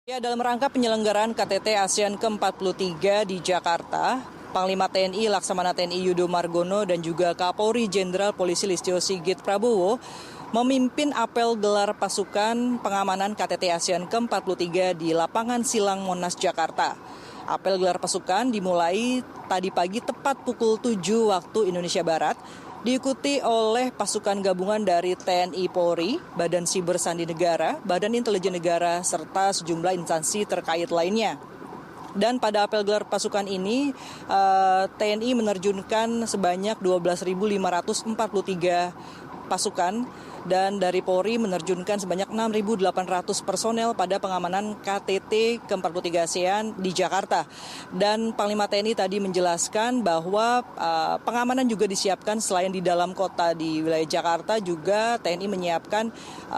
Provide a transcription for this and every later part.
Ya, dalam rangka penyelenggaraan KTT ASEAN ke-43 di Jakarta, Panglima TNI Laksamana TNI Yudo Margono dan juga Kapolri Jenderal Polisi Listio Sigit Prabowo memimpin apel gelar pasukan pengamanan KTT ASEAN ke-43 di lapangan Silang Monas, Jakarta. Apel gelar pasukan dimulai tadi pagi tepat pukul 7 waktu Indonesia Barat, diikuti oleh pasukan gabungan dari TNI Polri, Badan Siber Sandi Negara, Badan Intelijen Negara, serta sejumlah instansi terkait lainnya. Dan pada apel gelar pasukan ini, TNI menerjunkan sebanyak 12.543 pasukan, dan dari Polri menerjunkan sebanyak 6.800 personel pada pengamanan KTT ke-43 ASEAN di Jakarta. Dan Panglima TNI tadi menjelaskan bahwa pengamanan juga disiapkan selain di dalam kota di wilayah Jakarta, juga TNI menyiapkan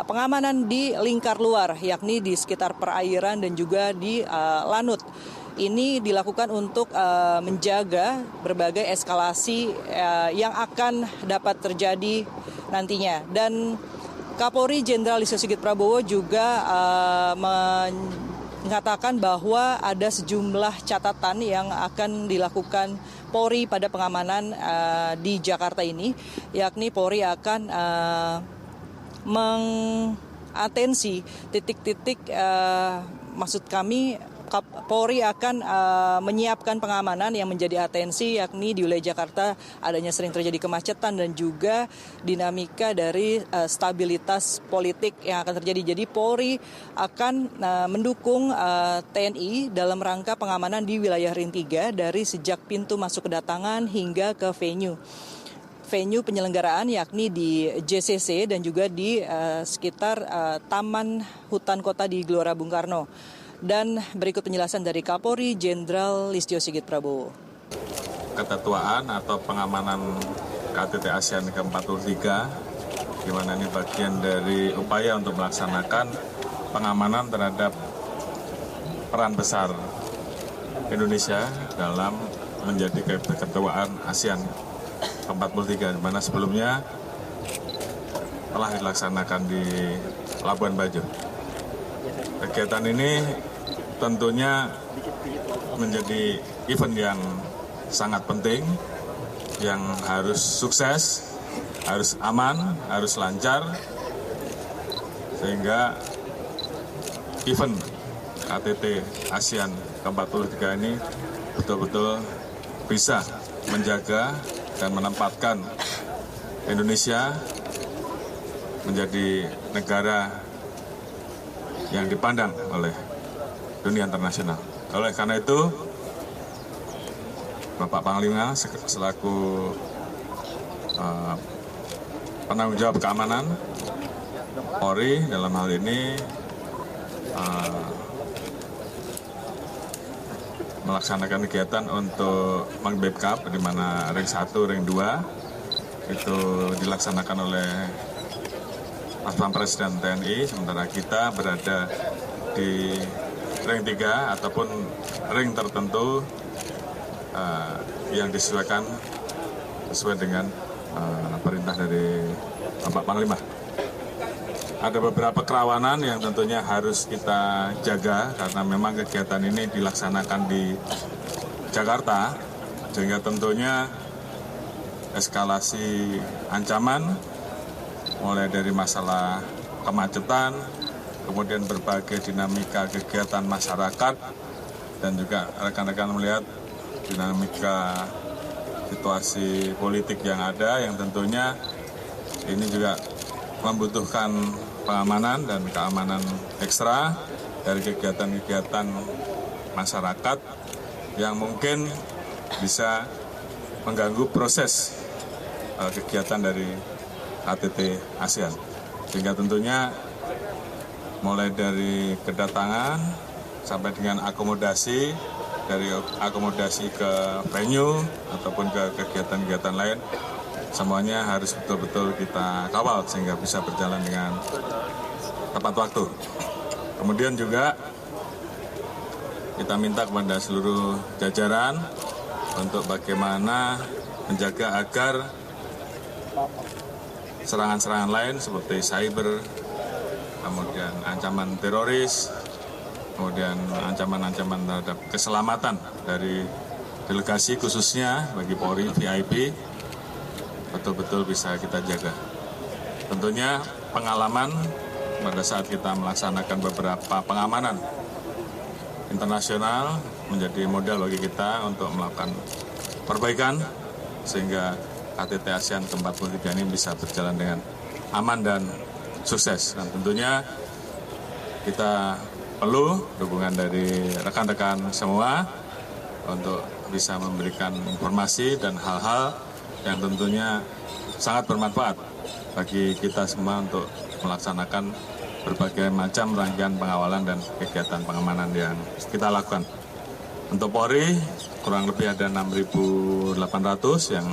pengamanan di lingkar luar, yakni di sekitar perairan dan juga di Lanut. Ini dilakukan untuk menjaga berbagai eskalasi yang akan dapat terjadi nantinya. Dan Kapolri Jenderal Listio Sigit Prabowo juga mengatakan bahwa ada sejumlah catatan yang akan dilakukan Polri pada pengamanan di Jakarta ini, yakni Polri akan mengatensi titik-titik, maksud kami Polri akan menyiapkan pengamanan yang menjadi atensi, yakni di wilayah Jakarta adanya sering terjadi kemacetan dan juga dinamika dari stabilitas politik yang akan terjadi. Jadi Polri akan mendukung TNI dalam rangka pengamanan di wilayah Ring 3 dari sejak pintu masuk kedatangan hingga ke venue penyelenggaraan, yakni di JCC dan juga di sekitar Taman Hutan Kota di Gelora Bung Karno. Dan berikut penjelasan dari Kapolri Jenderal Listio Sigit Prabowo. Ketetuaan atau pengamanan KTT ASEAN ke-43, di mana ini bagian dari upaya untuk melaksanakan pengamanan terhadap peran besar Indonesia dalam menjadi keketuaan ASEAN ke-43, di mana sebelumnya telah dilaksanakan di Labuan Bajo. Kegiatan ini tentunya menjadi event yang sangat penting, yang harus sukses, harus aman, harus lancar, sehingga event KTT ASEAN ke-43 ini betul-betul bisa menjaga dan menempatkan Indonesia menjadi negara yang dipandang oleh dunia internasional. Oleh karena itu, Bapak Panglima selaku penanggung jawab keamanan Polri dalam hal ini melaksanakan kegiatan untuk meng-backup, di mana ring 1, ring 2 itu dilaksanakan oleh Pas Pampres dan TNI, sementara kita berada di ring 3 ataupun ring tertentu yang disesuaikan sesuai dengan perintah dari Bapak Panglima. Ada beberapa kerawanan yang tentunya harus kita jaga karena memang kegiatan ini dilaksanakan di Jakarta, sehingga tentunya eskalasi ancaman mulai dari masalah kemacetan, kemudian berbagai dinamika kegiatan masyarakat, dan juga rekan-rekan melihat dinamika situasi politik yang ada, yang tentunya ini juga membutuhkan pengamanan dan keamanan ekstra dari kegiatan-kegiatan masyarakat yang mungkin bisa mengganggu proses kegiatan dari KTT ASEAN. Sehingga tentunya mulai dari kedatangan sampai dengan akomodasi, dari akomodasi ke venue ataupun ke kegiatan-kegiatan lain, semuanya harus betul-betul kita kawal sehingga bisa berjalan dengan tepat waktu. Kemudian juga kita minta kepada seluruh jajaran untuk bagaimana menjaga agar serangan-serangan lain seperti cyber, kemudian ancaman teroris, kemudian ancaman-ancaman terhadap keselamatan dari delegasi khususnya bagi Polri VIP betul-betul bisa kita jaga. Tentunya pengalaman pada saat kita melaksanakan beberapa pengamanan internasional menjadi modal bagi kita untuk melakukan perbaikan sehingga KTT ASEAN ke-43 ini bisa berjalan dengan aman dan sukses. Dan tentunya kita perlu dukungan dari rekan-rekan semua untuk bisa memberikan informasi dan hal-hal yang tentunya sangat bermanfaat bagi kita semua untuk melaksanakan berbagai macam rangkaian pengawalan dan kegiatan pengamanan yang kita lakukan. Untuk Polri kurang lebih ada 6.800 yang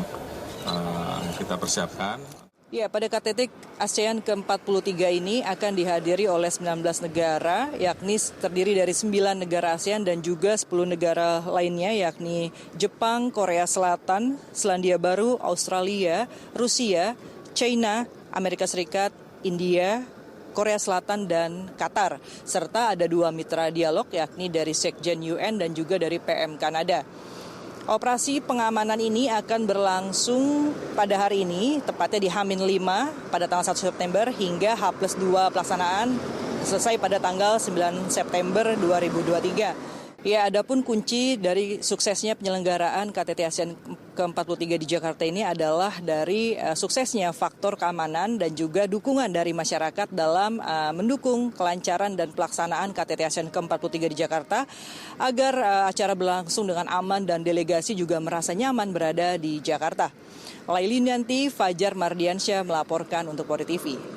kita persiapkan. Ya, pada KTT ASEAN ke-43 ini akan dihadiri oleh 19 negara, yakni terdiri dari 9 negara ASEAN dan juga 10 negara lainnya, yakni Jepang, Korea Selatan, Selandia Baru, Australia, Rusia, China, Amerika Serikat, India, Korea Selatan, dan Qatar. Serta ada 2 mitra dialog, yakni dari Sekjen UN dan juga dari PM Kanada. Operasi pengamanan ini akan berlangsung pada hari ini, tepatnya di H-5 pada tanggal 1 September hingga H+2 pelaksanaan selesai pada tanggal 9 September 2023. Ya, adapun kunci dari suksesnya penyelenggaraan KTT ASEAN ke-43 di Jakarta ini adalah dari suksesnya faktor keamanan dan juga dukungan dari masyarakat dalam mendukung kelancaran dan pelaksanaan KTT ASEAN ke-43 di Jakarta agar acara berlangsung dengan aman dan delegasi juga merasa nyaman berada di Jakarta. Laili Nanti, Fajar Mardiansyah melaporkan untuk Polri TV.